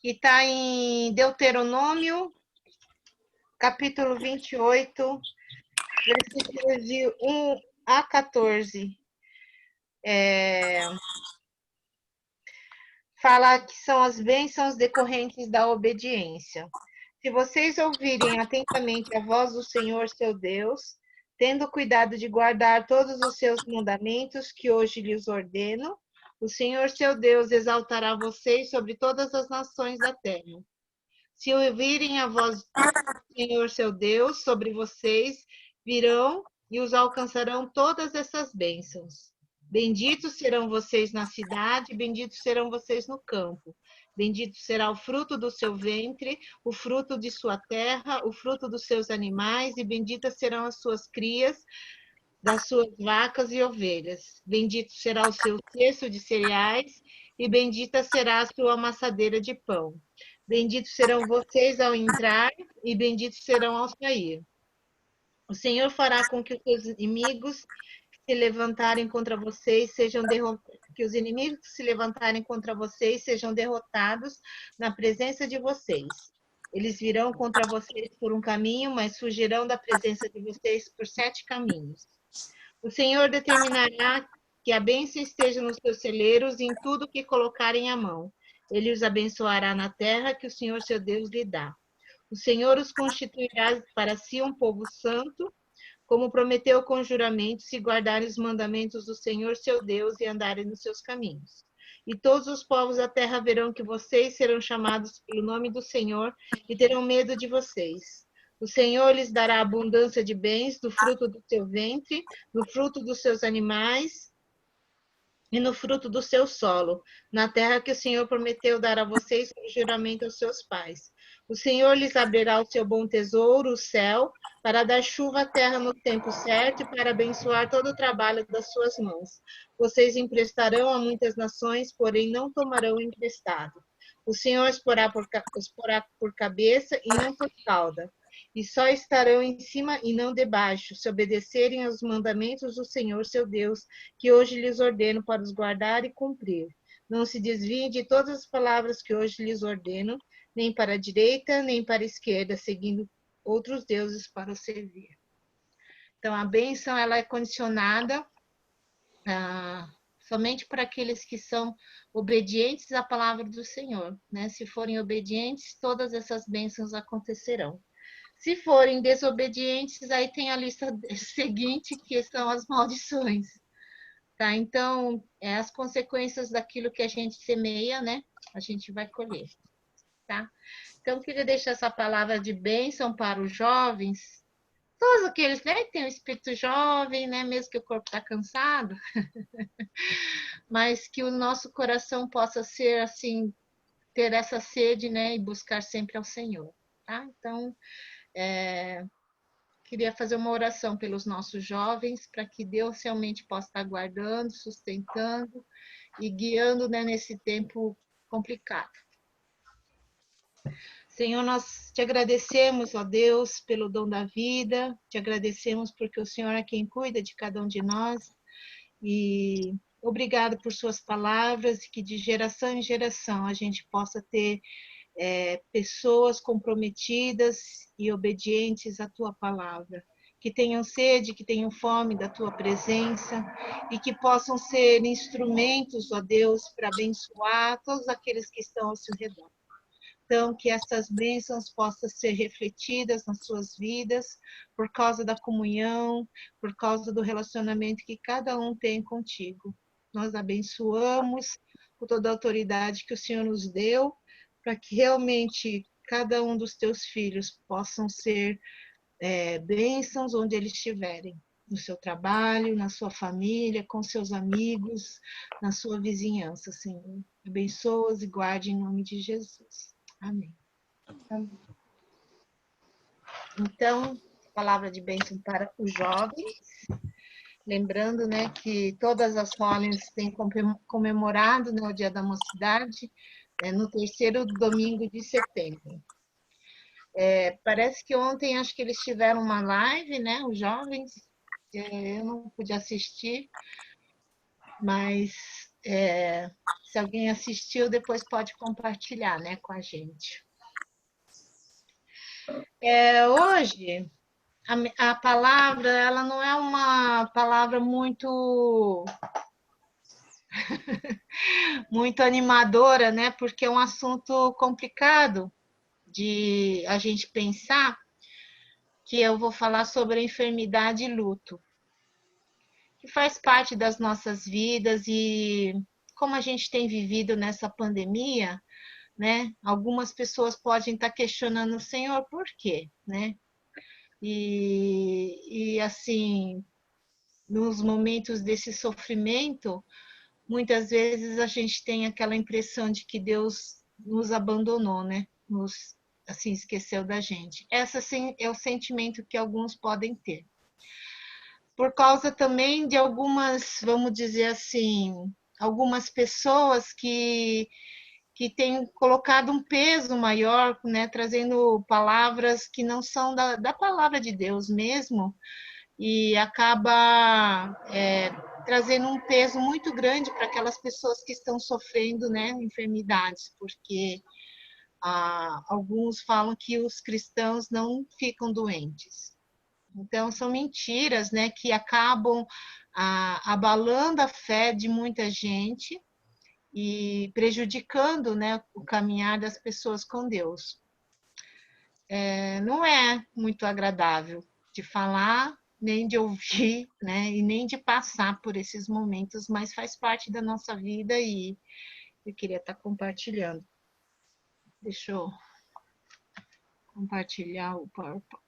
que está em Deuteronômio, capítulo 28, versículos de 1 a 14. Fala que são as bênçãos decorrentes da obediência. Se vocês ouvirem atentamente a voz do Senhor, seu Deus, tendo cuidado de guardar todos os seus mandamentos que hoje lhes ordeno, o Senhor, seu Deus, exaltará vocês sobre todas as nações da terra. Se ouvirem a voz do Senhor, seu Deus, sobre vocês, virão e os alcançarão todas essas bênçãos. Benditos serão vocês na cidade, benditos serão vocês no campo. Bendito será o fruto do seu ventre, o fruto de sua terra, o fruto dos seus animais, e benditas serão as suas crias, das suas vacas e ovelhas. Bendito será o seu cesto de cereais, e bendita será a sua amassadeira de pão. Benditos serão vocês ao entrar, e benditos serão ao sair. O Senhor fará com que os seus inimigos se levantarem contra vocês sejam derrotados, que os inimigos que se levantarem contra vocês sejam derrotados na presença de vocês. Eles virão contra vocês por um caminho, mas fugirão da presença de vocês por 7 caminhos. O Senhor determinará que a bênção esteja nos seus celeiros e em tudo que colocarem a mão. Ele os abençoará na terra que o Senhor seu Deus lhe dá. O Senhor os constituirá para si um povo santo, como prometeu com juramento, se guardarem os mandamentos do Senhor seu Deus e andarem nos seus caminhos. E todos os povos da terra verão que vocês serão chamados pelo nome do Senhor e terão medo de vocês. O Senhor lhes dará abundância de bens, do fruto do seu ventre, do fruto dos seus animais e no fruto do seu solo, na terra que o Senhor prometeu dar a vocês por juramento aos seus pais. O Senhor lhes abrirá o seu bom tesouro, o céu, para dar chuva à terra no tempo certo e para abençoar todo o trabalho das suas mãos. Vocês emprestarão a muitas nações, porém não tomarão emprestado. O Senhor os porá por cabeça e não por cauda, e só estarão em cima e não debaixo, se obedecerem aos mandamentos do Senhor seu Deus, que hoje lhes ordeno para os guardar e cumprir. Não se desviem de todas as palavras que hoje lhes ordeno, nem para a direita, nem para a esquerda, seguindo outros deuses para os servir. Então, a bênção ela é condicionada somente para aqueles que são obedientes à palavra do Senhor, né? Se forem obedientes, todas essas bênçãos acontecerão. Se forem desobedientes, aí tem a lista seguinte, que são as maldições. Tá? Então, as consequências daquilo que a gente semeia, né? A gente vai colher. Tá? Então, eu queria deixar essa palavra de bênção para os jovens, todos aqueles, né, que têm o espírito jovem, né, mesmo que o corpo está cansado, mas que o nosso coração possa ser assim, ter essa sede, né, e buscar sempre ao Senhor. Tá? Então, queria fazer uma oração pelos nossos jovens, para que Deus realmente possa estar guardando, sustentando e guiando, né, nesse tempo complicado. Senhor, nós te agradecemos, ó Deus, pelo dom da vida, te agradecemos porque o Senhor é quem cuida de cada um de nós, e obrigado por suas palavras, e que de geração em geração a gente possa ter pessoas comprometidas e obedientes à tua palavra, que tenham sede, que tenham fome da tua presença e que possam ser instrumentos, ó Deus, para abençoar todos aqueles que estão ao seu redor. Então, que essas bênçãos possam ser refletidas nas suas vidas, por causa da comunhão, por causa do relacionamento que cada um tem contigo. Nós abençoamos com toda a autoridade que o Senhor nos deu, para que realmente cada um dos teus filhos possam ser bênçãos onde eles estiverem, no seu trabalho, na sua família, com seus amigos, na sua vizinhança, Senhor. Abençoa-os e guarde em nome de Jesus. Amém. Então, palavra de bênção para os jovens. Lembrando, né, que todas as Hollands têm comemorado, né, o Dia da Mocidade, no 3º domingo de setembro. Parece que ontem, acho que eles tiveram uma live, né, os jovens, eu não pude assistir, mas Se alguém assistiu, depois pode compartilhar, né, com a gente. Hoje, a palavra, ela não é uma palavra muito animadora, né, porque é um assunto complicado de a gente pensar, que eu vou falar sobre a enfermidade e luto, que faz parte das nossas vidas e como a gente tem vivido nessa pandemia, né? Algumas pessoas podem estar questionando o Senhor por quê, né? E assim, nos momentos desse sofrimento, muitas vezes a gente tem aquela impressão de que Deus nos abandonou, né? Nos assim esqueceu da gente. Essa sim é o sentimento que alguns podem ter. Por causa também de algumas, vamos dizer assim, algumas pessoas que têm colocado um peso maior, né, trazendo palavras que não são da palavra de Deus mesmo, e acaba trazendo um peso muito grande para aquelas pessoas que estão sofrendo, né, enfermidades, porque alguns falam que os cristãos não ficam doentes. Então, são mentiras, né, que acabam abalando a fé de muita gente e prejudicando, né, o caminhar das pessoas com Deus. Não é muito agradável de falar, nem de ouvir, né, e nem de passar por esses momentos, mas faz parte da nossa vida e eu queria estar compartilhando. Deixa eu compartilhar o PowerPoint.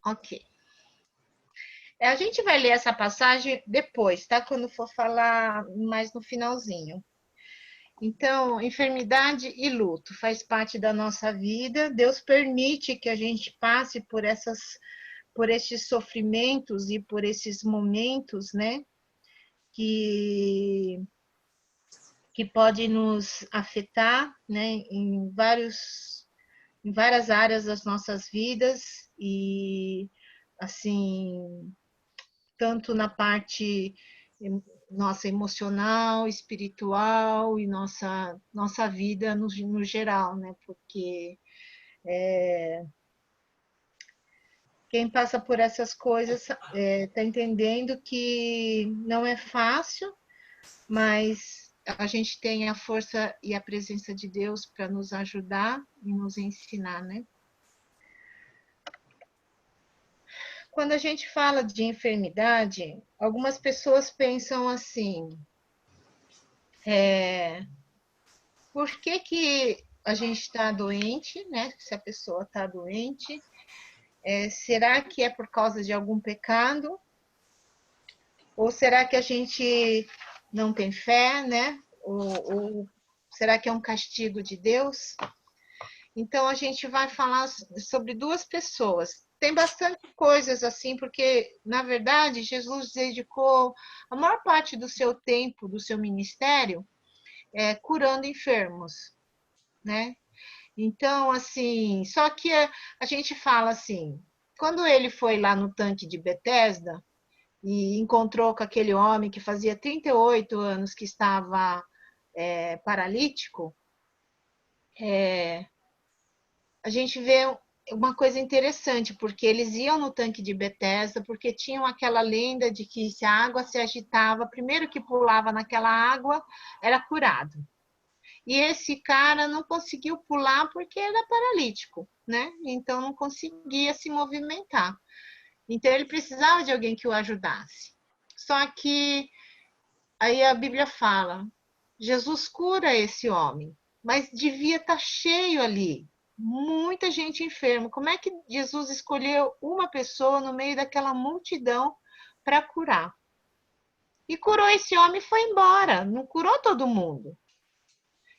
Ok. A gente vai ler essa passagem depois, tá? Quando for falar mais no finalzinho. Então, enfermidade e luto faz parte da nossa vida. Deus permite que a gente passe por esses sofrimentos e por esses momentos, né? Que que pode nos afetar, né? Em várias áreas das nossas vidas e assim tanto na parte nossa emocional, espiritual e nossa vida no geral, né? Porque quem passa por essas coisas está entendendo que não é fácil, mas a gente tem a força e a presença de Deus para nos ajudar e nos ensinar, né? Quando a gente fala de enfermidade, algumas pessoas pensam assim: por que que a gente está doente, né? Se a pessoa está doente, será que é por causa de algum pecado? Ou será que a gente não tem fé, né? Ou será que é um castigo de Deus? Então a gente vai falar sobre duas pessoas. Tem bastante coisas assim, porque na verdade Jesus dedicou a maior parte do seu tempo, do seu ministério, curando enfermos, né? Então, assim, só que a gente fala assim, quando ele foi lá no tanque de Betesda e encontrou com aquele homem que fazia 38 anos que estava paralítico, a gente vê uma coisa interessante, porque eles iam no tanque de Betesda, porque tinham aquela lenda de que se a água se agitava, primeiro que pulava naquela água, era curado. E esse cara não conseguiu pular porque era paralítico, né? Então não conseguia se movimentar. Então ele precisava de alguém que o ajudasse. Só que aí a Bíblia fala: Jesus cura esse homem, mas devia estar cheio ali, muita gente enferma. Como é que Jesus escolheu uma pessoa no meio daquela multidão para curar? E curou esse homem e foi embora, não curou todo mundo.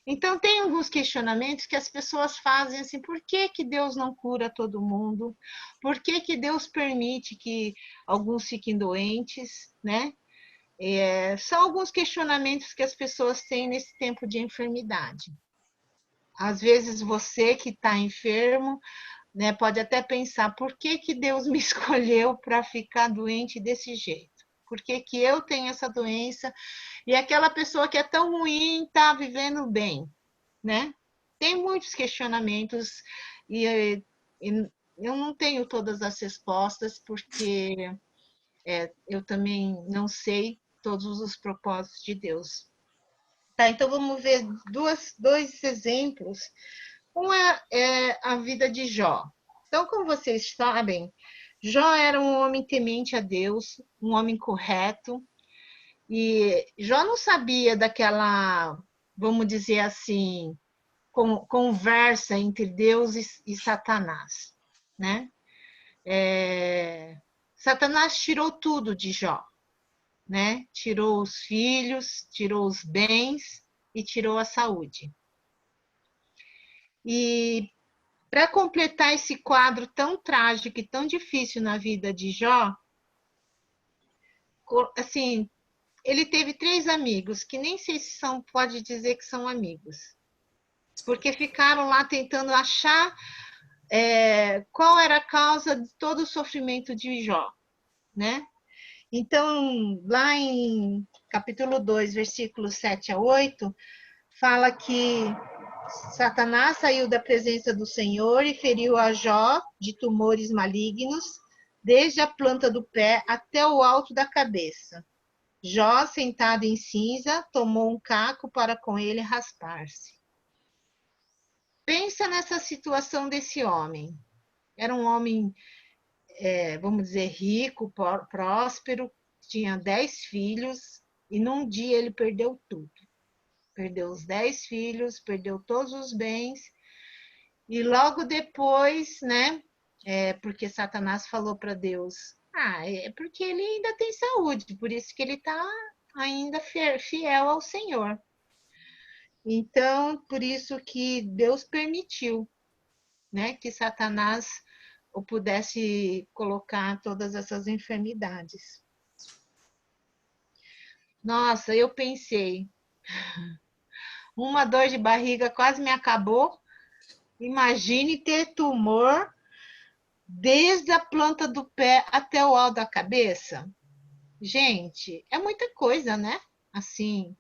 Então, tem alguns questionamentos que as pessoas fazem assim: por que, que Deus não cura todo mundo? Por que, que Deus permite que alguns fiquem doentes, né? São alguns questionamentos que as pessoas têm nesse tempo de enfermidade. Às vezes você que está enfermo, né, pode até pensar, por que que Deus me escolheu para ficar doente desse jeito? Por que que eu tenho essa doença e aquela pessoa que é tão ruim está vivendo bem, né? Tem muitos questionamentos e eu não tenho todas as respostas, porque eu também não sei todos os propósitos de Deus. Tá, então vamos ver dois exemplos. Um é a vida de Jó. Então, como vocês sabem, Jó era um homem temente a Deus, um homem correto, e Jó não sabia daquela, vamos dizer assim, conversa entre Deus e Satanás, né? Satanás tirou tudo de Jó, né? Tirou os filhos, tirou os bens e tirou a saúde. E para completar esse quadro tão trágico e tão difícil na vida de Jó, assim, ele teve 3 amigos, que nem sei se pode dizer que são amigos, porque ficaram lá tentando achar qual era a causa de todo o sofrimento de Jó, né? Então, lá em capítulo 2, versículos 7 a 8, fala que Satanás saiu da presença do Senhor e feriu a Jó de tumores malignos, desde a planta do pé até o alto da cabeça. Jó, sentado em cinza, tomou um caco para com ele raspar-se. Pensa nessa situação desse homem. Era um homem, vamos dizer, rico, próspero, tinha 10 filhos, e num dia ele perdeu tudo. Perdeu os 10 filhos, perdeu todos os bens, e logo depois, né? Porque Satanás falou para Deus: é porque ele ainda tem saúde, por isso que ele está ainda fiel ao Senhor. Então, por isso que Deus permitiu, né, que Satanás o pudesse colocar todas essas enfermidades. Nossa, eu pensei, uma dor de barriga quase me acabou. Imagine ter tumor desde a planta do pé até o alto da cabeça. Gente, é muita coisa, né? Assim,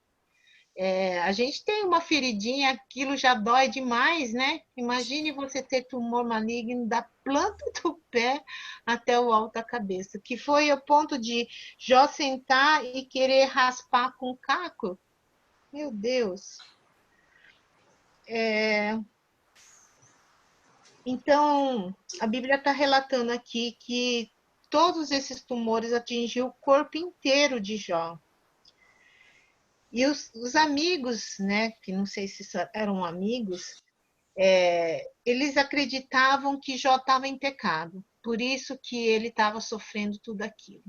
a gente tem uma feridinha, aquilo já dói demais, né? Imagine você ter tumor maligno da planta do pé até o alto da cabeça, que foi o ponto de Jó sentar e querer raspar com o caco. Meu Deus. Então, a Bíblia está relatando aqui que todos esses tumores atingiu o corpo inteiro de Jó. E os amigos, né, que não sei se eram amigos, eles acreditavam que Jó estava em pecado. Por isso que ele estava sofrendo tudo aquilo.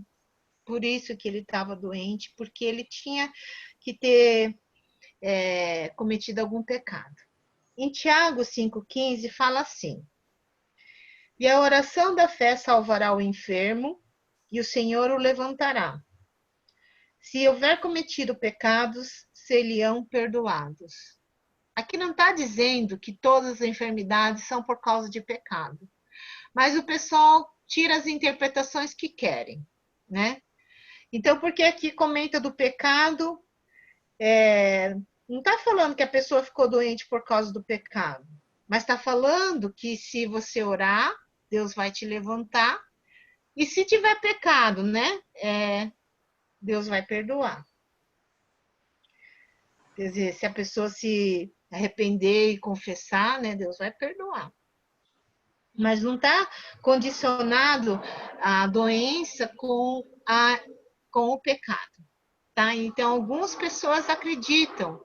Por isso que ele estava doente, porque ele tinha que ter cometido algum pecado. Em Tiago 5,15 fala assim: e a oração da fé salvará o enfermo, e o Senhor o levantará. Se houver cometido pecados, ser-lhe-ão perdoados. Aqui não está dizendo que todas as enfermidades são por causa de pecado, mas o pessoal tira as interpretações que querem, né? Então, porque aqui comenta do pecado, não está falando que a pessoa ficou doente por causa do pecado, mas está falando que se você orar, Deus vai te levantar, e se tiver pecado, né? Deus vai perdoar. Quer dizer, se a pessoa se arrepender e confessar, né, Deus vai perdoar. Mas não está condicionado a doença com o pecado. Tá? Então, algumas pessoas acreditam.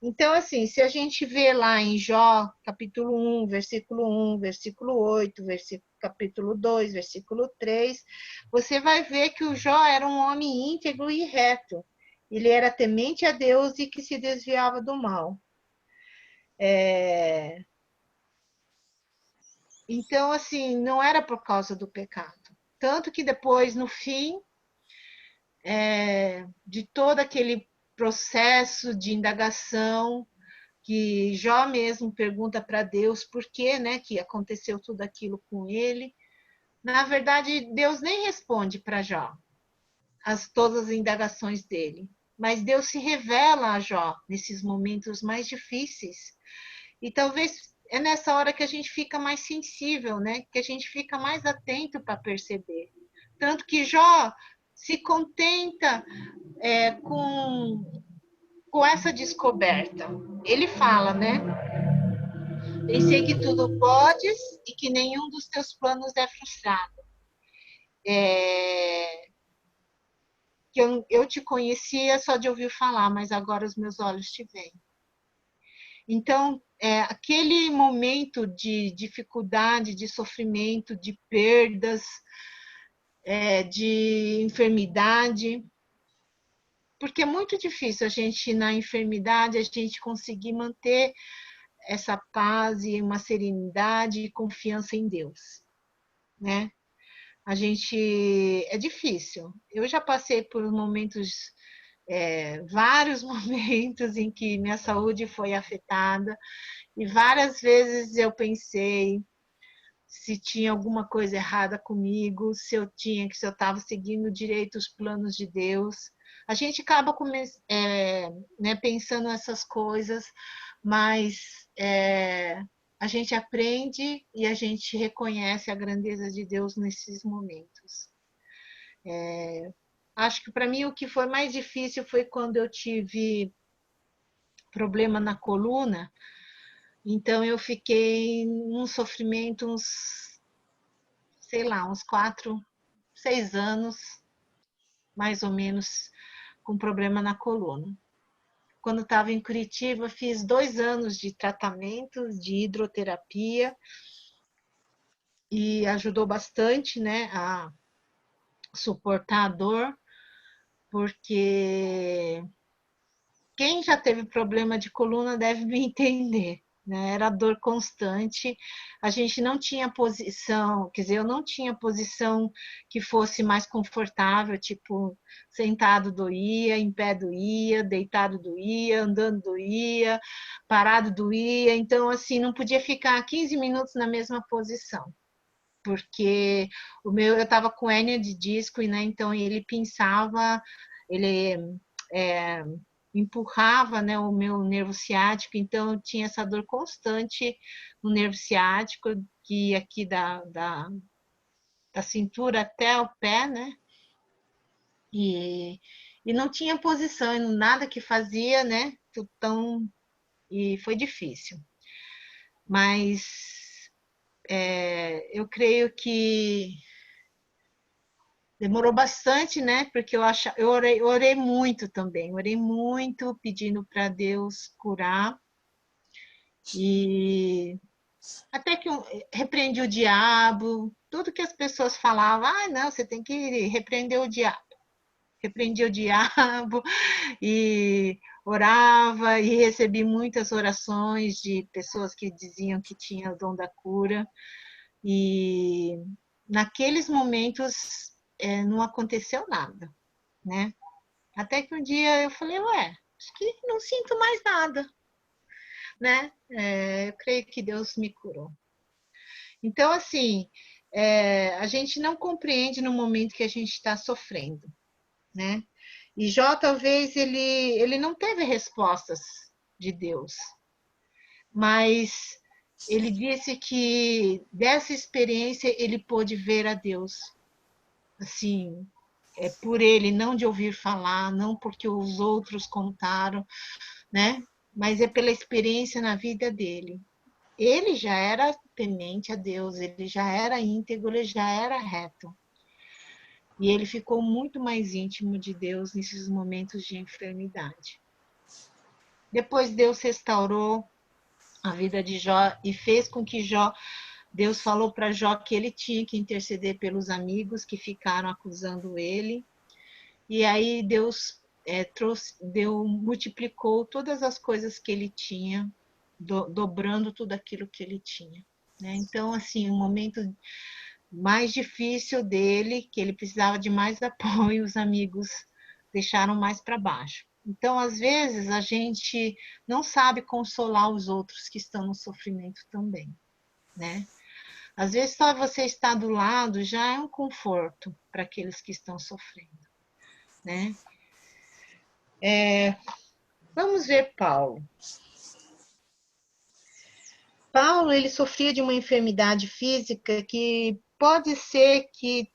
Então, assim, se a gente vê lá em Jó, capítulo 1, versículo 8, capítulo 2, versículo 3, você vai ver que o Jó era um homem íntegro e reto. Ele era temente a Deus e que se desviava do mal. Então, assim, não era por causa do pecado. Tanto que depois, no fim, de todo aquele processo de indagação, que Jó mesmo pergunta para Deus por que, né, que aconteceu tudo aquilo com ele. Na verdade, Deus nem responde para Jó todas as indagações dele, mas Deus se revela a Jó nesses momentos mais difíceis. E talvez é nessa hora que a gente fica mais sensível, né? Que a gente fica mais atento para perceber. Tanto que Jó se contenta com essa descoberta. Ele fala, né? Pensei que tudo podes e que nenhum dos teus planos é frustrado. Que eu te conhecia só de ouvir falar, mas agora os meus olhos te veem. Então, aquele momento de dificuldade, de sofrimento, de perdas, de enfermidade, porque é muito difícil a gente, na enfermidade, a gente conseguir manter essa paz e uma serenidade e confiança em Deus, né? A gente é difícil. Eu já passei por momentos, vários momentos em que minha saúde foi afetada e várias vezes eu pensei se tinha alguma coisa errada comigo, se eu estava seguindo direito os planos de Deus. A gente acaba né, pensando essas coisas, mas a gente aprende e a gente reconhece a grandeza de Deus nesses momentos. Acho que para mim o que foi mais difícil foi quando eu tive problema na coluna, então eu fiquei num sofrimento sei lá, uns 4, 6 anos, mais ou menos, com problema na coluna. Quando estava em Curitiba, fiz 2 anos de tratamento de hidroterapia e ajudou bastante, né, a suportar a dor, porque quem já teve problema de coluna deve me entender. Né? Era dor constante, a gente não tinha posição, quer dizer, eu não tinha posição que fosse mais confortável, tipo, sentado doía, em pé doía, deitado doía, andando doía, parado doía, então, assim, não podia ficar 15 minutos na mesma posição, porque eu estava com hérnia de disco, né, então ele pinçava, ele empurrava, né, o meu nervo ciático, então eu tinha essa dor constante no nervo ciático, que aqui da cintura até o pé, né? E não tinha posição, nada que fazia, né? Então, e foi difícil. Mas eu creio que demorou bastante, né? Porque eu orei muito também, orei muito pedindo para Deus curar. E até que eu repreendi o diabo, tudo que as pessoas falavam, não, você tem que repreender o diabo. Repreendi o diabo e orava e recebi muitas orações de pessoas que diziam que tinha o dom da cura. E naqueles momentos não aconteceu nada, né? Até que um dia eu falei, acho que não sinto mais nada, né? Eu creio que Deus me curou. Então, assim, a gente não compreende no momento que a gente está sofrendo, né? E Jó, talvez, ele não teve respostas de Deus, mas ele disse que dessa experiência ele pôde ver a Deus, assim, por ele, não de ouvir falar, não porque os outros contaram, né? Mas é pela experiência na vida dele. Ele já era temente a Deus, ele já era íntegro, ele já era reto. E ele ficou muito mais íntimo de Deus nesses momentos de enfermidade. Depois Deus restaurou a vida de Jó e fez com que Deus falou para Jó que ele tinha que interceder pelos amigos que ficaram acusando ele. E aí Deus multiplicou todas as coisas que ele tinha, dobrando tudo aquilo que ele tinha. Né? Então, assim, um momento mais difícil dele, que ele precisava de mais apoio, os amigos deixaram mais para baixo. Então, às vezes, a gente não sabe consolar os outros que estão no sofrimento também, né? Às vezes, só você estar do lado já é um conforto para aqueles que estão sofrendo, né? Vamos ver Paulo. Paulo, ele sofria de uma enfermidade física que pode ser que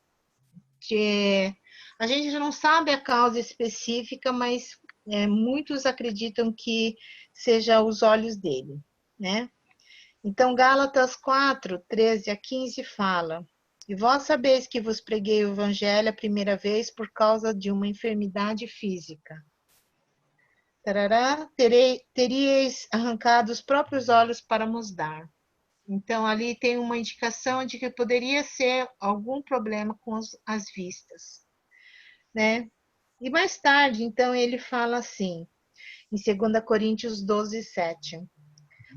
a gente não sabe a causa específica, mas muitos acreditam que seja os olhos dele, né? Então, Gálatas 4, 13 a 15 fala: E vós sabeis que vos preguei o evangelho a primeira vez por causa de uma enfermidade física. Tarará, teríeis arrancado os próprios olhos para nos dar. Então, ali tem uma indicação de que poderia ser algum problema com as vistas, né? E mais tarde, então, ele fala assim, em 2 Coríntios 12, 7.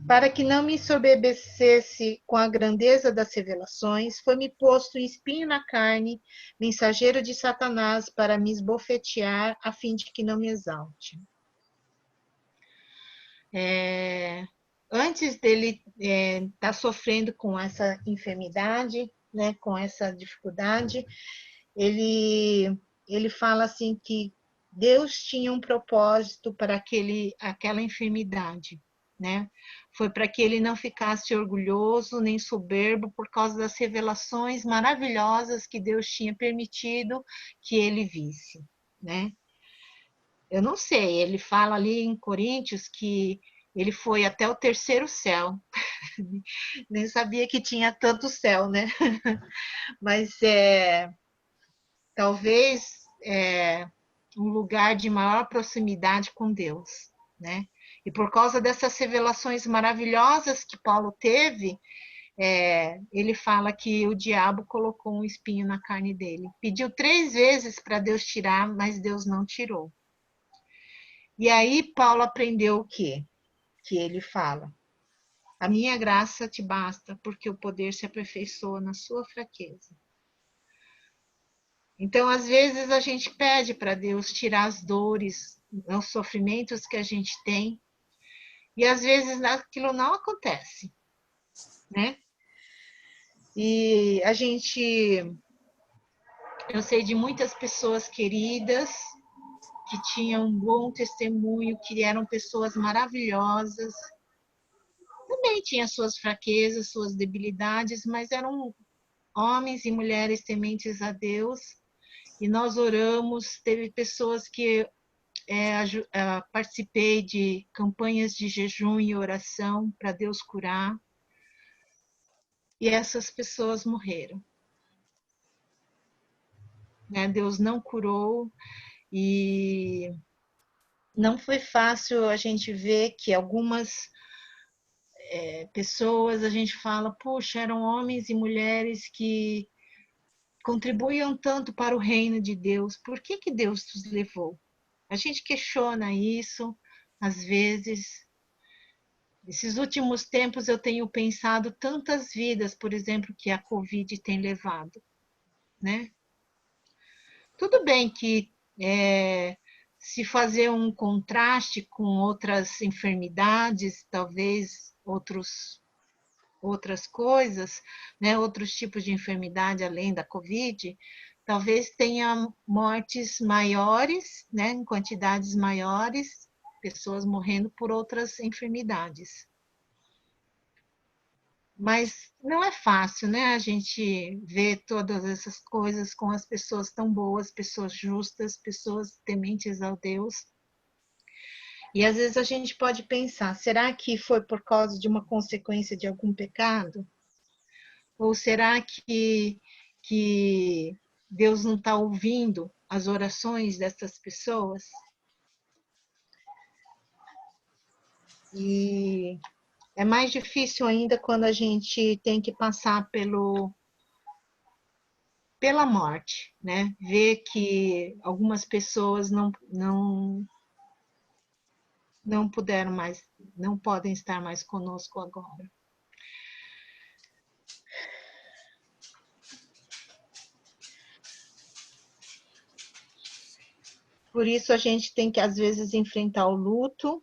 Para que não me ensoberbecesse com a grandeza das revelações, foi-me posto um espinho na carne, mensageiro de Satanás, para me esbofetear, a fim de que não me exalte. Antes dele estar sofrendo com essa enfermidade, né, com essa dificuldade, ele fala assim que Deus tinha um propósito para aquela enfermidade, né? Foi para que ele não ficasse orgulhoso nem soberbo por causa das revelações maravilhosas que Deus tinha permitido que ele visse, né? Eu não sei, ele fala ali em Coríntios que ele foi até o terceiro céu. Nem sabia que tinha tanto céu, né? Mas talvez um lugar de maior proximidade com Deus, né? E por causa dessas revelações maravilhosas que Paulo teve, ele fala que o diabo colocou um espinho na carne dele. Pediu 3 vezes para Deus tirar, mas Deus não tirou. E aí Paulo aprendeu o quê? Que ele fala: a minha graça te basta, porque o poder se aperfeiçoa na sua fraqueza. Então, às vezes, a gente pede para Deus tirar as dores, os sofrimentos que a gente tem, e às vezes aquilo não acontece, né? E eu sei de muitas pessoas queridas que tinham um bom testemunho, que eram pessoas maravilhosas, também tinham suas fraquezas, suas debilidades, mas eram homens e mulheres tementes a Deus, e nós oramos. Teve pessoas que participei de campanhas de jejum e oração para Deus curar, e essas pessoas morreram, né? Deus não curou, e não foi fácil. A gente ver que algumas pessoas, a gente fala, puxa, eram homens e mulheres que contribuíam tanto para o reino de Deus, por que que Deus os levou? A gente questiona isso às vezes. Esses últimos tempos eu tenho pensado tantas vidas, por exemplo, que a Covid tem levado, né? Tudo bem que se fazer um contraste com outras enfermidades, talvez outras coisas, né? Outros tipos de enfermidade além da Covid, talvez tenha mortes maiores, né? Em quantidades maiores, pessoas morrendo por outras enfermidades. Mas não é fácil, né? A gente ver todas essas coisas com as pessoas tão boas, pessoas justas, pessoas tementes ao Deus. E às vezes a gente pode pensar, será que foi por causa de uma consequência de algum pecado? Ou será que Deus não está ouvindo as orações dessas pessoas? E é mais difícil ainda quando a gente tem que passar pela morte, né? Ver que algumas pessoas não puderam mais, não podem estar mais conosco agora. Por isso a gente tem que, às vezes, enfrentar o luto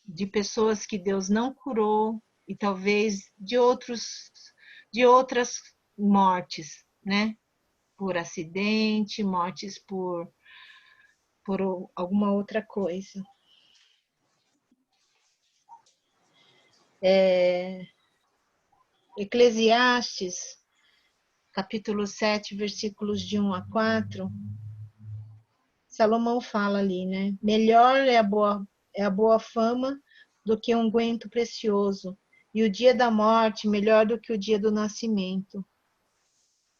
de pessoas que Deus não curou e talvez de outras mortes, né? Por acidente, mortes por alguma outra coisa. Eclesiastes, capítulo 7, versículos de 1 a 4, Salomão fala ali, né? Melhor é a boa fama do que um unguento precioso, e o dia da morte melhor do que o dia do nascimento.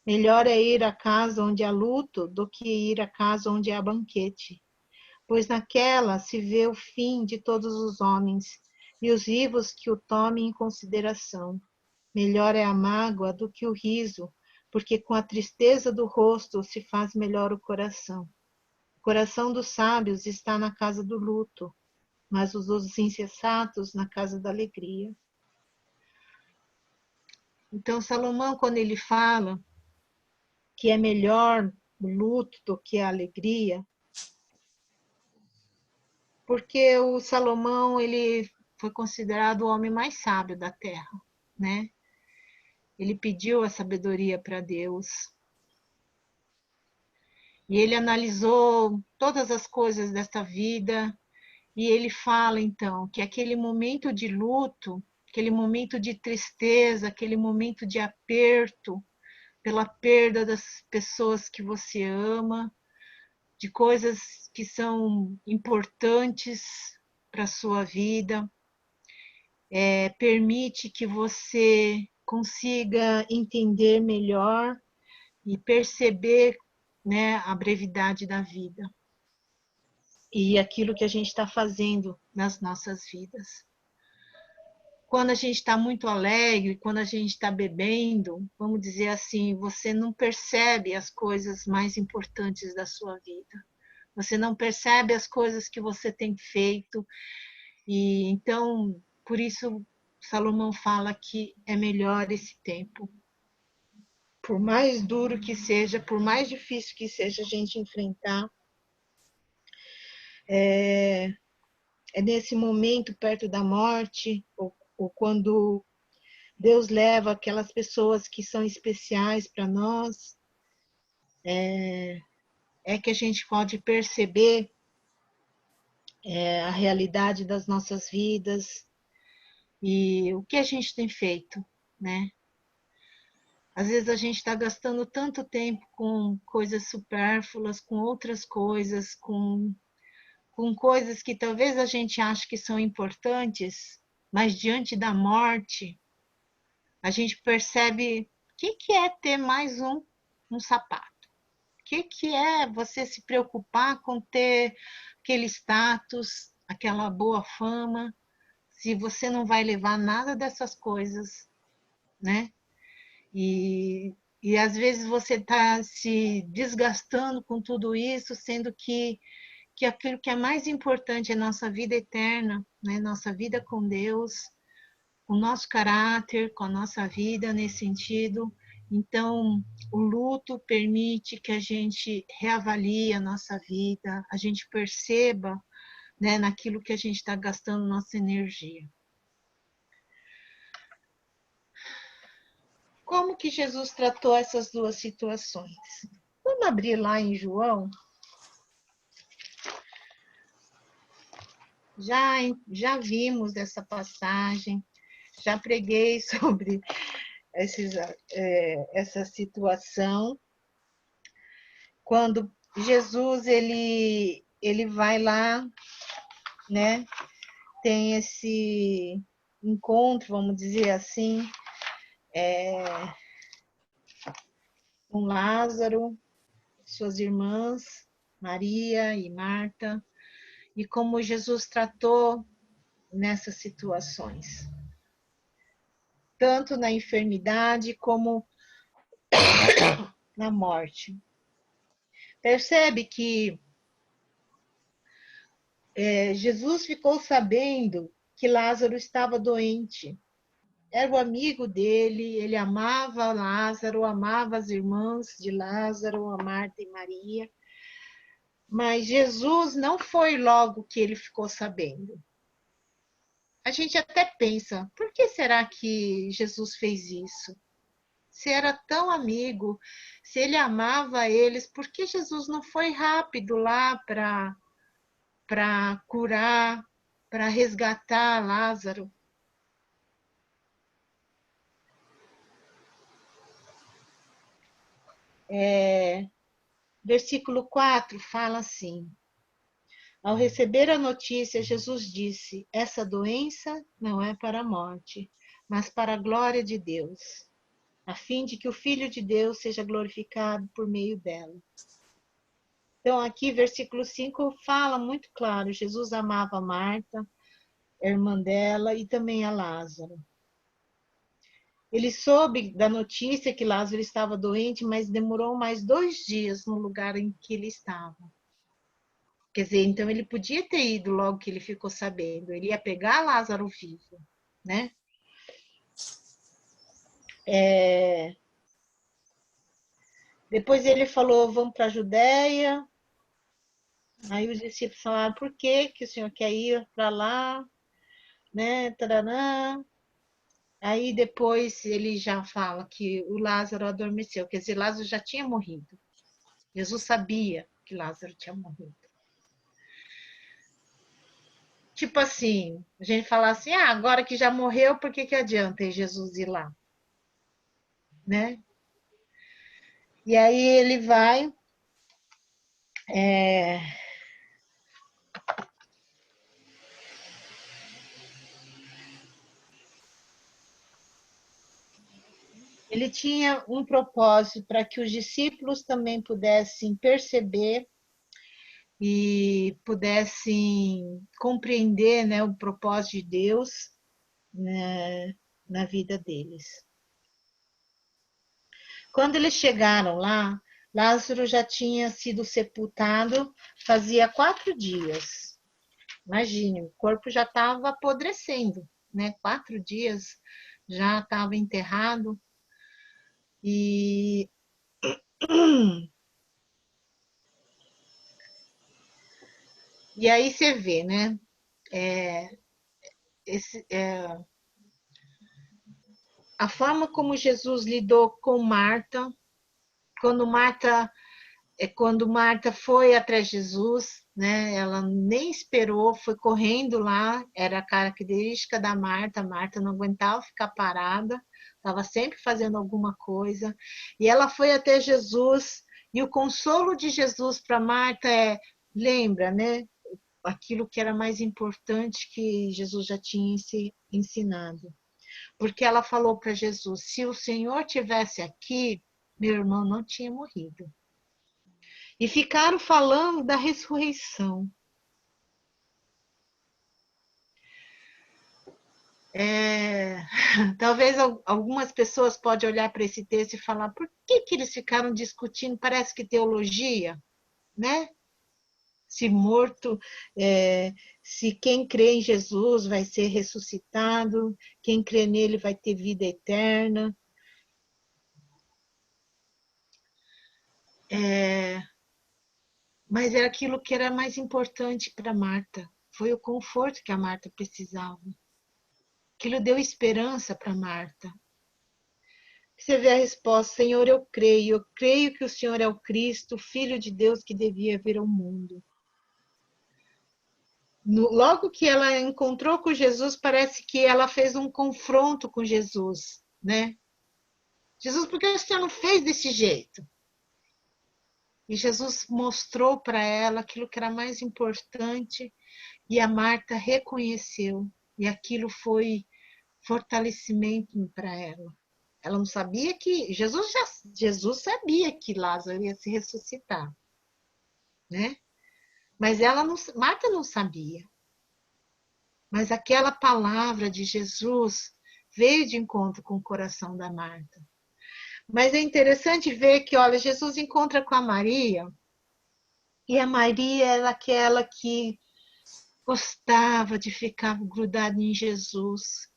Melhor é ir à casa onde há luto do que ir à casa onde há banquete, pois naquela se vê o fim de todos os homens, e os vivos que o tomem em consideração. Melhor é a mágoa do que o riso, porque com a tristeza do rosto se faz melhor o coração. O coração dos sábios está na casa do luto, mas os dos insensatos na casa da alegria. Então, Salomão, quando ele fala que é melhor o luto do que a alegria, porque o Salomão, ele foi considerado o homem mais sábio da terra, né? Ele pediu a sabedoria para Deus. E ele analisou todas as coisas desta vida e ele fala então que aquele momento de luto, aquele momento de tristeza, aquele momento de aperto pela perda das pessoas que você ama, de coisas que são importantes para a sua vida, permite que você consiga entender melhor e perceber, né, a brevidade da vida e aquilo que a gente está fazendo nas nossas vidas. Quando a gente está muito alegre, quando a gente está bebendo, vamos dizer assim, você não percebe as coisas mais importantes da sua vida. Você não percebe as coisas que você tem feito. E então, por isso, Salomão fala que é melhor esse tempo. Por mais duro que seja, por mais difícil que seja a gente enfrentar, é nesse momento perto da morte, ou quando Deus leva aquelas pessoas que são especiais para nós, é que a gente pode perceber a realidade das nossas vidas e o que a gente tem feito, né? Às vezes a gente está gastando tanto tempo com coisas supérfluas, com outras coisas, com coisas que talvez a gente ache que são importantes, mas diante da morte, a gente percebe o que é ter mais um sapato. O que é você se preocupar com ter aquele status, aquela boa fama, se você não vai levar nada dessas coisas, né? E às vezes você está se desgastando com tudo isso, sendo que aquilo que é mais importante é nossa vida eterna, né? Nossa vida com Deus, o nosso caráter, com a nossa vida nesse sentido. Então, o luto permite que a gente reavalie a nossa vida, a gente perceba, né, naquilo que a gente está gastando nossa energia. Como que Jesus tratou essas duas situações? Vamos abrir lá em João. Já vimos essa passagem, já preguei sobre essa situação. Quando Jesus ele vai lá, né? Tem esse encontro, vamos dizer assim, com Lázaro, suas irmãs, Maria e Marta, e como Jesus tratou nessas situações, tanto na enfermidade como na morte. Percebe que Jesus ficou sabendo que Lázaro estava doente. Era o amigo dele, ele amava Lázaro, amava as irmãs de Lázaro, a Marta e Maria. Mas Jesus não foi logo que ele ficou sabendo. A gente até pensa, por que será que Jesus fez isso? Se era tão amigo, se ele amava eles, por que Jesus não foi rápido lá para curar, para resgatar Lázaro? Versículo 4 fala assim: ao receber a notícia, Jesus disse: essa doença não é para a morte, mas para a glória de Deus, a fim de que o Filho de Deus seja glorificado por meio dela. Então, aqui, versículo 5 fala muito claro: Jesus amava a Marta, a irmã dela, e também a Lázaro. Ele soube da notícia que Lázaro estava doente, mas demorou mais 2 dias no lugar em que ele estava. Quer dizer, então ele podia ter ido logo que ele ficou sabendo. Ele ia pegar Lázaro vivo, né? Depois ele falou, vamos para a Judéia. Aí os discípulos falaram, por que o senhor quer ir para lá? Né? Taranã. Aí depois ele já fala que o Lázaro adormeceu. Quer dizer, Lázaro já tinha morrido. Jesus sabia que Lázaro tinha morrido. Tipo assim, a gente fala assim, agora que já morreu, por que adianta Jesus ir lá? Né? E aí ele vai, ele tinha um propósito para que os discípulos também pudessem perceber e pudessem compreender, né, o propósito de Deus, né, na vida deles. Quando eles chegaram lá, Lázaro já tinha sido sepultado fazia 4 dias. Imagine, o corpo já estava apodrecendo, né? 4 dias já estava enterrado. E e aí você vê, né? Esse, a forma como Jesus lidou com Marta, quando Marta quando Marta foi atrás de Jesus, né? Ela nem esperou, foi correndo lá, era a característica da Marta. Marta não aguentava ficar parada, estava sempre fazendo alguma coisa. E ela foi até Jesus, e o consolo de Jesus para Marta lembra, né? Aquilo que era mais importante que Jesus já tinha ensinado. Porque ela falou para Jesus: se o Senhor tivesse aqui, meu irmão não tinha morrido. E ficaram falando da ressurreição. Talvez algumas pessoas podem olhar para esse texto e falar: por que eles ficaram discutindo? Parece que teologia, né? Se morto, se quem crê em Jesus vai ser ressuscitado, quem crê nele vai ter vida eterna. Mas era aquilo que era mais importante para Marta. Foi o conforto que a Marta precisava. Aquilo deu esperança para Marta. Você vê a resposta: Senhor, eu creio que o Senhor é o Cristo, o Filho de Deus que devia vir ao mundo. Logo que ela encontrou com Jesus, parece que ela fez um confronto com Jesus, né? Jesus, por que o Senhor não fez desse jeito? E Jesus mostrou para ela aquilo que era mais importante, e a Marta reconheceu, e aquilo foi fortalecimento para ela. Ela não sabia que Jesus sabia que Lázaro ia se ressuscitar, né? Mas Marta não sabia. Mas aquela palavra de Jesus veio de encontro com o coração da Marta. Mas é interessante ver que, olha, Jesus encontra com a Maria, e a Maria era aquela que gostava de ficar grudada em Jesus,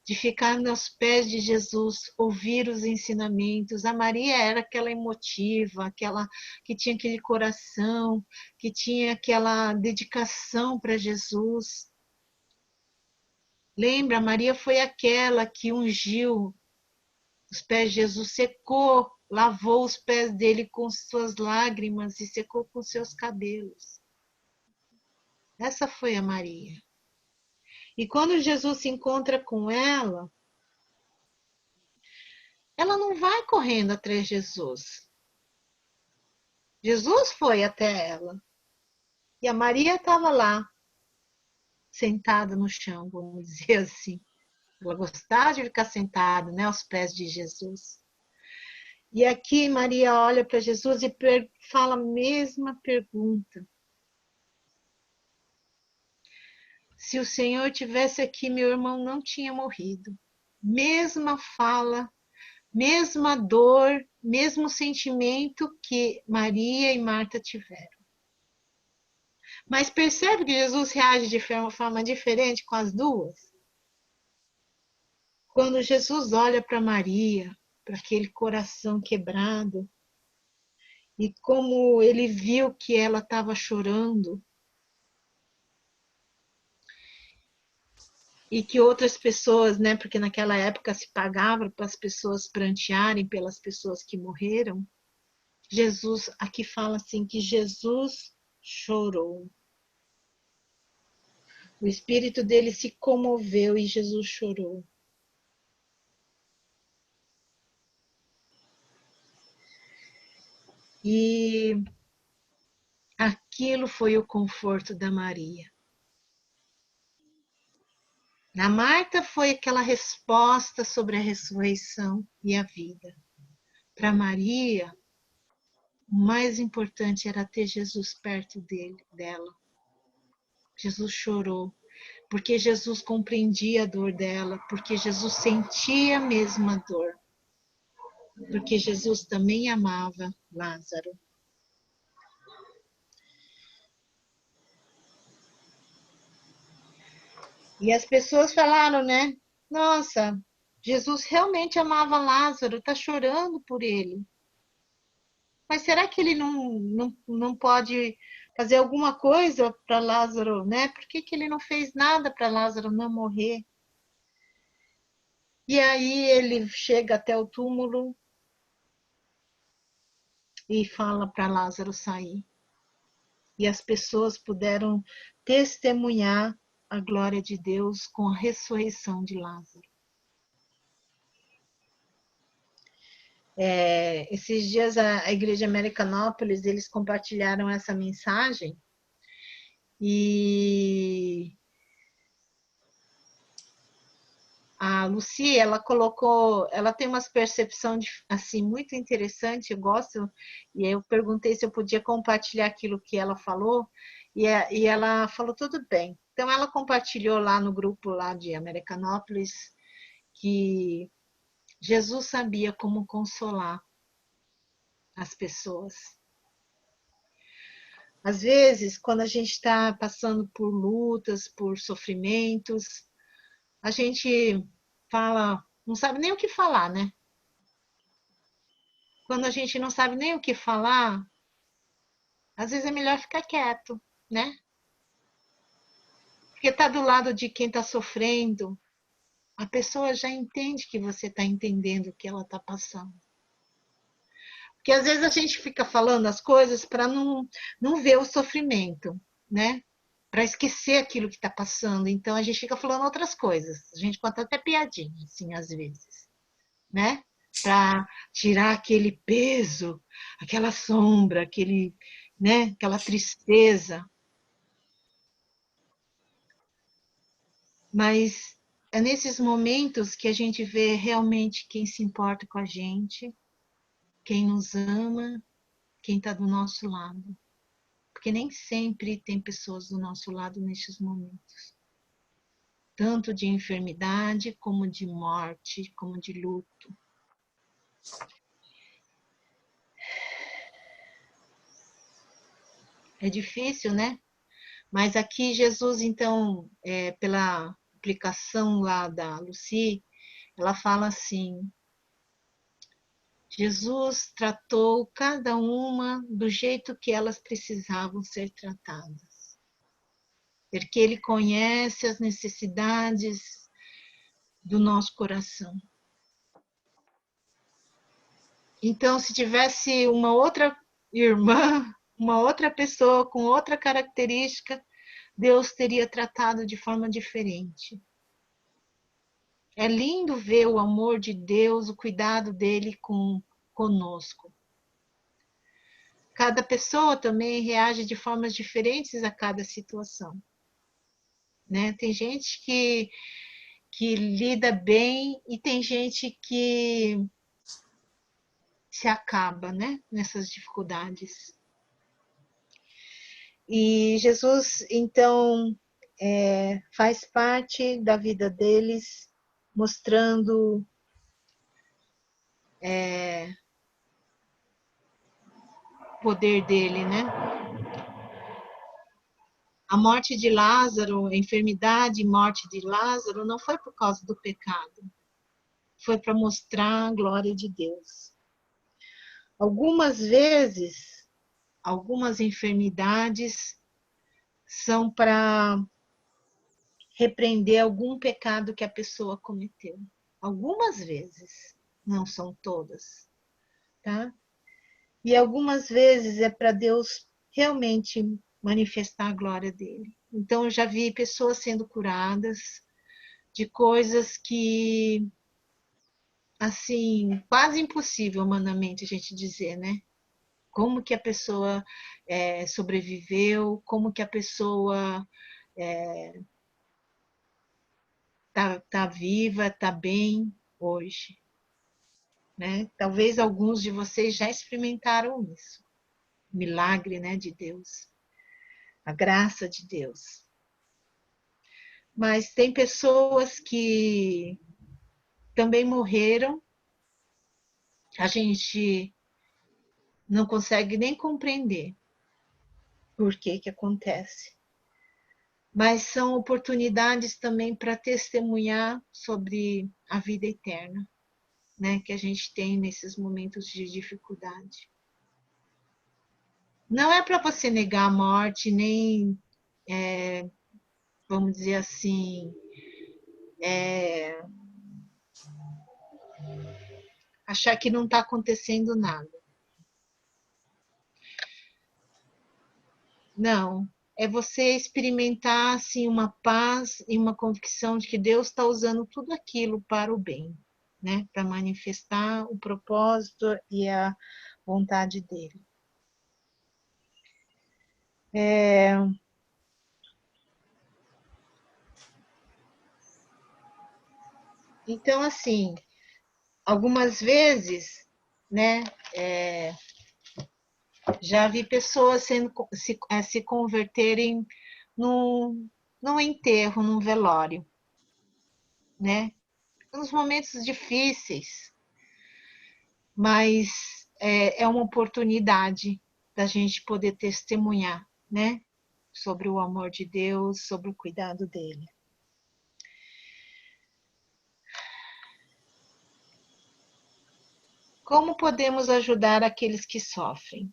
de ficar nos pés de Jesus, ouvir os ensinamentos. A Maria era aquela emotiva, aquela que tinha aquele coração, que tinha aquela dedicação para Jesus. Lembra, Maria foi aquela que ungiu os pés de Jesus, secou, lavou os pés dele com suas lágrimas e secou com seus cabelos. Essa foi a Maria. E quando Jesus se encontra com ela não vai correndo atrás de Jesus. Jesus foi até ela. E a Maria estava lá, sentada no chão, vamos dizer assim. Ela gostava de ficar sentada, né, aos pés de Jesus. E aqui Maria olha para Jesus e fala a mesma pergunta. Se o Senhor tivesse aqui, meu irmão não tinha morrido. Mesma fala, mesma dor, mesmo sentimento que Maria e Marta tiveram. Mas percebe que Jesus reage de forma diferente com as duas? Quando Jesus olha para Maria, para aquele coração quebrado, e como ele viu que ela estava chorando, e que outras pessoas, né, porque naquela época se pagava para as pessoas prantearem pelas pessoas que morreram, Jesus, aqui fala assim, que Jesus chorou. O espírito dele se comoveu e Jesus chorou. E aquilo foi o conforto da Maria. Na Marta foi aquela resposta sobre a ressurreição e a vida. Para Maria, o mais importante era ter Jesus perto dela. Jesus chorou, porque Jesus compreendia a dor dela, porque Jesus sentia a mesma dor, porque Jesus também amava Lázaro. E as pessoas falaram, né? Nossa, Jesus realmente amava Lázaro, está chorando por ele. Mas será que ele não pode fazer alguma coisa para Lázaro, né? Por que ele não fez nada para Lázaro não morrer? E aí ele chega até o túmulo e fala para Lázaro sair. E as pessoas puderam testemunhar a glória de Deus com a ressurreição de Lázaro. Esses dias a Igreja Americanópolis, eles compartilharam essa mensagem e a Lucy, ela colocou, ela tem umas percepção assim muito interessante, eu gosto, e eu perguntei se eu podia compartilhar aquilo que ela falou, e ela falou tudo bem. Então ela compartilhou lá no grupo lá de Americanópolis que Jesus sabia como consolar as pessoas. Às vezes, quando a gente está passando por lutas, por sofrimentos, a gente fala, não sabe nem o que falar, né? Quando a gente não sabe nem o que falar, às vezes é melhor ficar quieto, né? Porque tá do lado de quem está sofrendo, a pessoa já entende que você está entendendo o que ela está passando. Porque às vezes a gente fica falando as coisas para não ver o sofrimento, né? Para esquecer aquilo que está passando. Então a gente fica falando outras coisas. A gente conta até piadinha, assim, às vezes, né? Para tirar aquele peso, aquela sombra, né? Aquela tristeza. Mas é nesses momentos que a gente vê realmente quem se importa com a gente, quem nos ama, quem está do nosso lado. Porque nem sempre tem pessoas do nosso lado nesses momentos. Tanto de enfermidade, como de morte, como de luto. É difícil, né? Mas aqui Jesus, então, pela explicação lá da Lucy, ela fala assim: Jesus tratou cada uma do jeito que elas precisavam ser tratadas, porque Ele conhece as necessidades do nosso coração. Então, se tivesse uma outra irmã, uma outra pessoa com outra característica, Deus teria tratado de forma diferente. É lindo ver o amor de Deus, o cuidado dele conosco. Cada pessoa também reage de formas diferentes a cada situação, né? Tem gente que lida bem e tem gente que se acaba, né, nessas dificuldades. E Jesus, então, faz parte da vida deles, mostrando o poder dele, né? A morte de Lázaro, a enfermidade e morte de Lázaro não foi por causa do pecado, foi para mostrar a glória de Deus. Algumas vezes, algumas enfermidades são para repreender algum pecado que a pessoa cometeu. Algumas vezes, não são todas, tá? E algumas vezes é para Deus realmente manifestar a glória dele. Então, eu já vi pessoas sendo curadas de coisas que, assim, quase impossível humanamente a gente dizer, né? Como que a pessoa sobreviveu, como que a pessoa tá viva, tá bem hoje, né? Talvez alguns de vocês já experimentaram isso. Milagre, né, de Deus. A graça de Deus. Mas tem pessoas que também morreram, a gente não consegue nem compreender por que que acontece. Mas são oportunidades também para testemunhar sobre a vida eterna, né, que a gente tem nesses momentos de dificuldade. Não é para você negar a morte, nem, vamos dizer assim, achar que não está acontecendo nada. Não, é você experimentar assim uma paz e uma convicção de que Deus está usando tudo aquilo para o bem, né? Para manifestar o propósito e a vontade dele. Então, assim, algumas vezes, né? Já vi pessoas se converterem num enterro, num velório, né? Nos momentos difíceis, mas é uma oportunidade da gente poder testemunhar, né? Sobre o amor de Deus, sobre o cuidado dele. Como podemos ajudar aqueles que sofrem?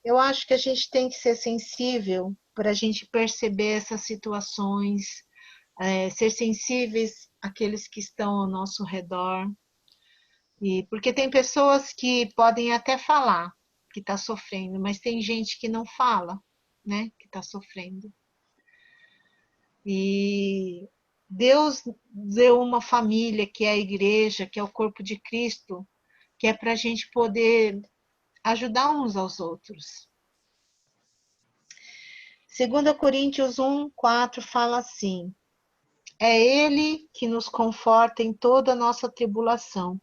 Eu acho que a gente tem que ser sensível para a gente perceber essas situações, ser sensíveis àqueles que estão ao nosso redor. E porque tem pessoas que podem até falar que está sofrendo, mas tem gente que não fala, né, que está sofrendo. E Deus deu uma família que é a igreja, que é o corpo de Cristo, que é para a gente poder ajudar uns aos outros. 2 Coríntios 1:4 fala assim: é Ele que nos conforta em toda a nossa tribulação,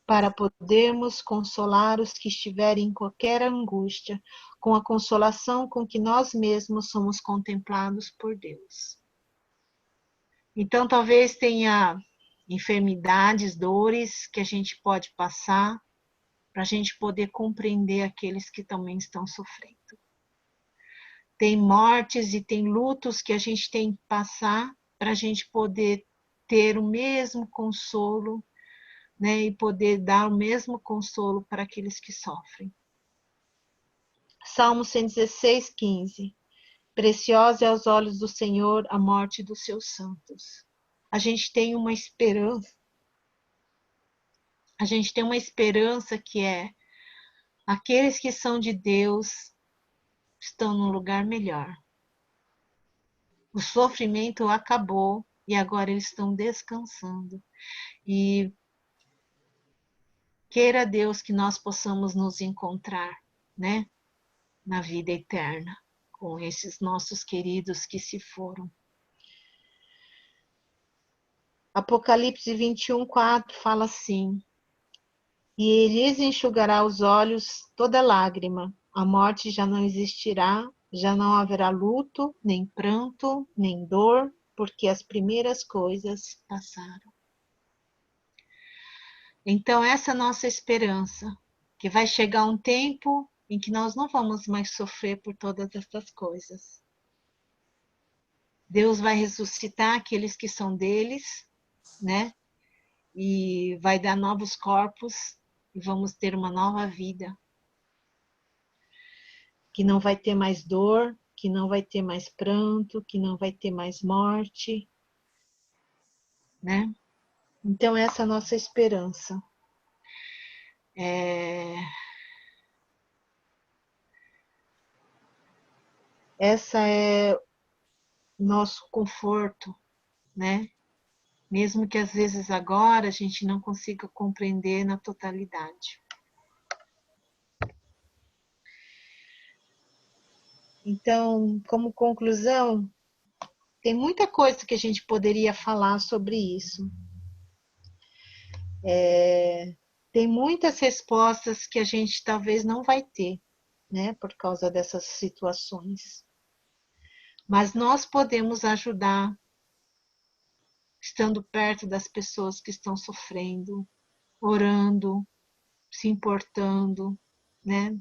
para podermos consolar os que estiverem em qualquer angústia, com a consolação com que nós mesmos somos contemplados por Deus. Então, talvez tenha enfermidades, dores que a gente pode passar para a gente poder compreender aqueles que também estão sofrendo. Tem mortes e tem lutos que a gente tem que passar para a gente poder ter o mesmo consolo, né? E poder dar o mesmo consolo para aqueles que sofrem. Salmo 116, 15. Preciosa é aos olhos do Senhor a morte dos seus santos. A gente tem uma esperança. A gente tem uma esperança que é aqueles que são de Deus estão num lugar melhor. O sofrimento acabou e agora eles estão descansando. E queira Deus que nós possamos nos encontrar, né, na vida eterna, com esses nossos queridos que se foram. Apocalipse 21, 4 fala assim: E ele lhes enxugará os olhos toda lágrima, a morte já não existirá, já não haverá luto, nem pranto, nem dor, porque as primeiras coisas passaram. Então, essa é a nossa esperança, que vai chegar um tempo em que nós não vamos mais sofrer por todas essas coisas. Deus vai ressuscitar aqueles que são deles, né? E vai dar novos corpos e vamos ter uma nova vida. Que não vai ter mais dor, que não vai ter mais pranto, que não vai ter mais morte, né? Então, essa é a nossa esperança. Essa é nosso conforto, né? Mesmo que às vezes agora a gente não consiga compreender na totalidade. Então, como conclusão, tem muita coisa que a gente poderia falar sobre isso. Tem muitas respostas que a gente talvez não vai ter, né, por causa dessas situações. Mas nós podemos ajudar, estando perto das pessoas que estão sofrendo, orando, se importando, né?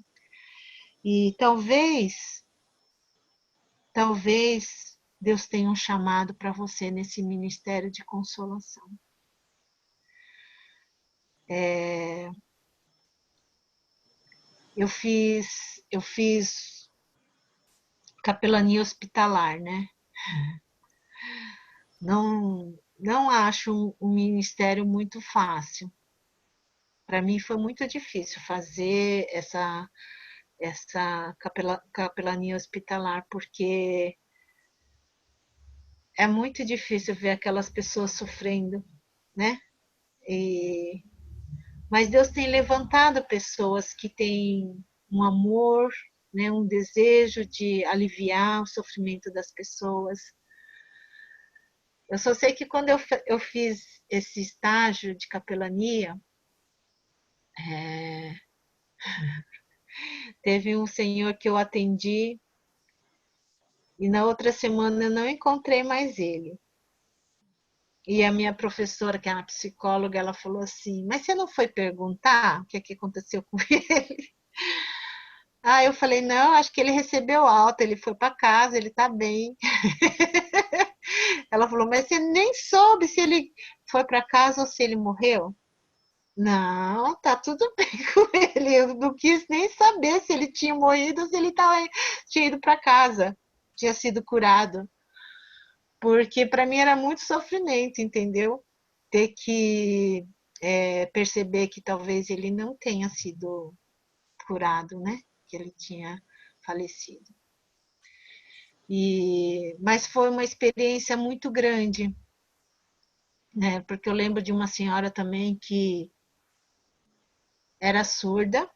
E talvez Deus tenha um chamado para você nesse ministério de consolação. Eu fiz capelania hospitalar, né? Não acho um ministério muito fácil. Para mim foi muito difícil fazer essa capelania hospitalar, porque é muito difícil ver aquelas pessoas sofrendo, né? Mas Deus tem levantado pessoas que têm um amor, né, um desejo de aliviar o sofrimento das pessoas. Eu só sei que quando eu fiz esse estágio de capelania, teve um senhor que eu atendi e na outra semana eu não encontrei mais ele. E a minha professora, que é uma psicóloga, ela falou assim: Mas você não foi perguntar o que aconteceu com ele? Ah, eu falei: Não, acho que ele recebeu alta, ele foi para casa, ele está bem. Ela falou: Mas você nem soube se ele foi para casa ou se ele morreu? Não, tá tudo bem com ele. Eu não quis nem saber se ele tinha morrido ou se ele tinha ido para casa, tinha sido curado. Porque para mim era muito sofrimento, entendeu? Ter que perceber que talvez ele não tenha sido curado, né? Que ele tinha falecido. Mas foi uma experiência muito grande, né? Porque eu lembro de uma senhora também que era surda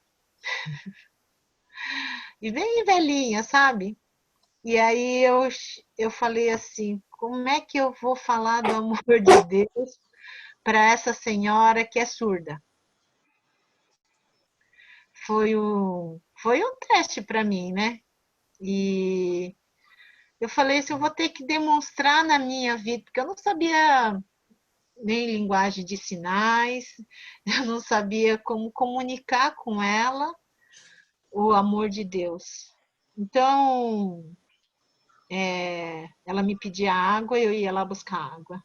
e bem velhinha, sabe? E aí eu falei assim, como é que eu vou falar do amor de Deus para essa senhora que é surda? Foi um teste para mim, né? E eu falei assim, eu vou ter que demonstrar na minha vida, porque eu não sabia nem linguagem de sinais, eu não sabia como comunicar com ela o amor de Deus. Então, ela me pedia água e eu ia lá buscar água.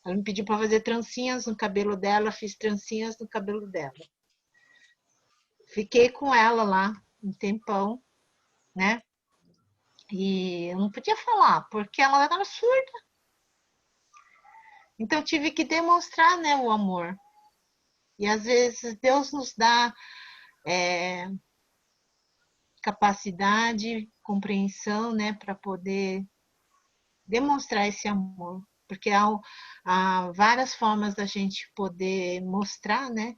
Ela me pediu para fazer trancinhas no cabelo dela, fiz trancinhas no cabelo dela. Fiquei com ela lá um tempão, né? E eu não podia falar, porque ela estava surda. Então eu tive que demonstrar, né, o amor. E às vezes Deus nos dá capacidade, compreensão, né, para poder demonstrar esse amor. Porque há várias formas da gente poder mostrar, né,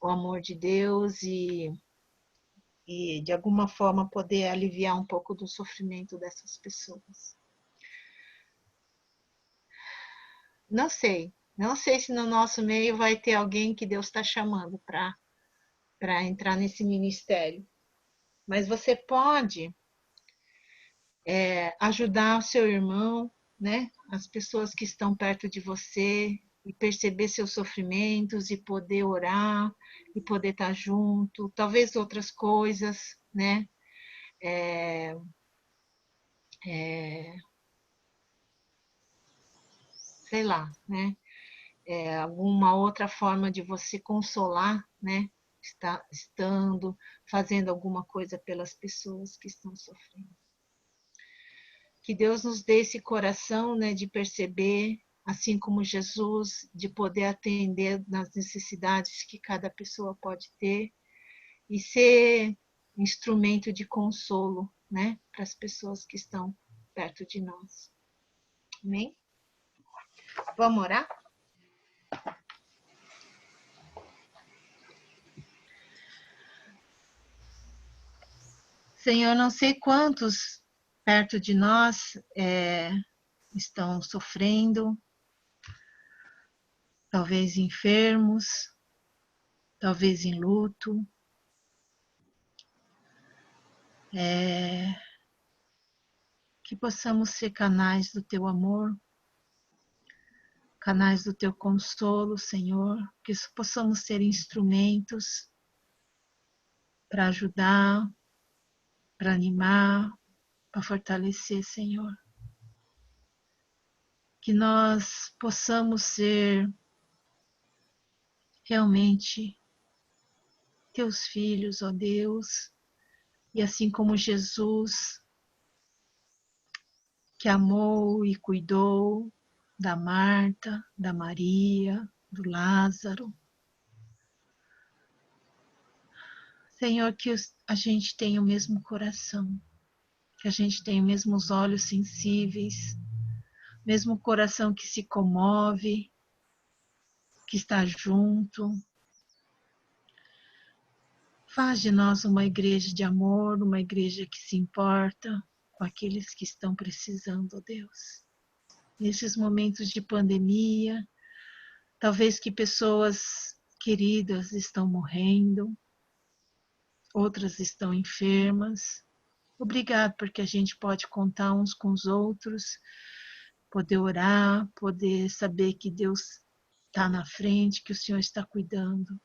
o amor de Deus e de alguma forma poder aliviar um pouco do sofrimento dessas pessoas. Não sei se no nosso meio vai ter alguém que Deus está chamando para entrar nesse ministério. Mas você pode ajudar o seu irmão, né? As pessoas que estão perto de você e perceber seus sofrimentos e poder orar e poder estar junto, talvez outras coisas, né? Sei lá, né? Alguma outra forma de você consolar, né? Estando, fazendo alguma coisa pelas pessoas que estão sofrendo. Que Deus nos dê esse coração, né, de perceber, assim como Jesus, de poder atender nas necessidades que cada pessoa pode ter e ser instrumento de consolo, né, para as pessoas que estão perto de nós. Amém? Vamos orar? Senhor, não sei quantos perto de nós estão sofrendo, talvez enfermos, talvez em luto. Que possamos ser canais do teu amor, canais do teu consolo, Senhor, que possamos ser instrumentos para ajudar, para animar, para fortalecer, Senhor. Que nós possamos ser realmente teus filhos, ó Deus, e assim como Jesus, que amou e cuidou da Marta, da Maria, do Lázaro. Senhor, que a gente tenha o mesmo coração, que a gente tenha os mesmos olhos sensíveis, mesmo coração que se comove, que está junto. Faz de nós uma igreja de amor, uma igreja que se importa com aqueles que estão precisando, ó Deus. Nesses momentos de pandemia, talvez que pessoas queridas estão morrendo, outras estão enfermas. Obrigado porque a gente pode contar uns com os outros, poder orar, poder saber que Deus está na frente, que o Senhor está cuidando.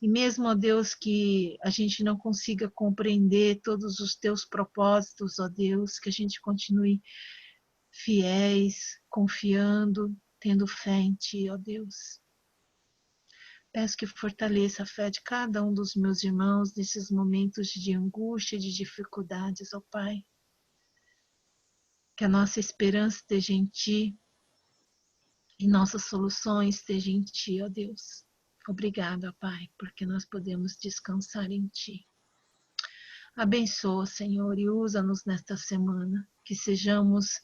E mesmo, ó Deus, que a gente não consiga compreender todos os teus propósitos, ó Deus, que a gente continue fiéis, confiando, tendo fé em Ti, ó Deus. Peço que fortaleça a fé de cada um dos meus irmãos nesses momentos de angústia e de dificuldades, ó Pai. Que a nossa esperança esteja em Ti e nossas soluções estejam em Ti, ó Deus. Obrigada, Pai, porque nós podemos descansar em Ti. Abençoa, Senhor, e usa-nos nesta semana, que sejamos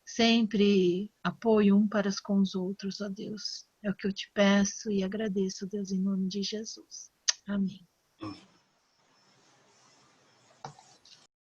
sempre apoio um para com os outros, ó Deus. É o que eu te peço e agradeço, Deus, em nome de Jesus. Amém.